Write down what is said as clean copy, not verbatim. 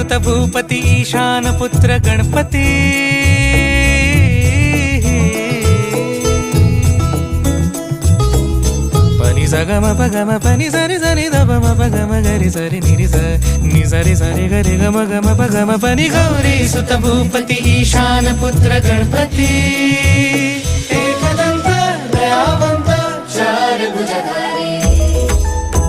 सुत भूपती ईशान पुत्र गणपती पनि सगम पगम पनि सरि सरि ध म पगम गरि सरि निरि स नि सरि सरि गरि गम गम पगम पनि गौरी सुत भूपती ईशान पुत्र गणपती एकदंत दयावंत चार भुजधारी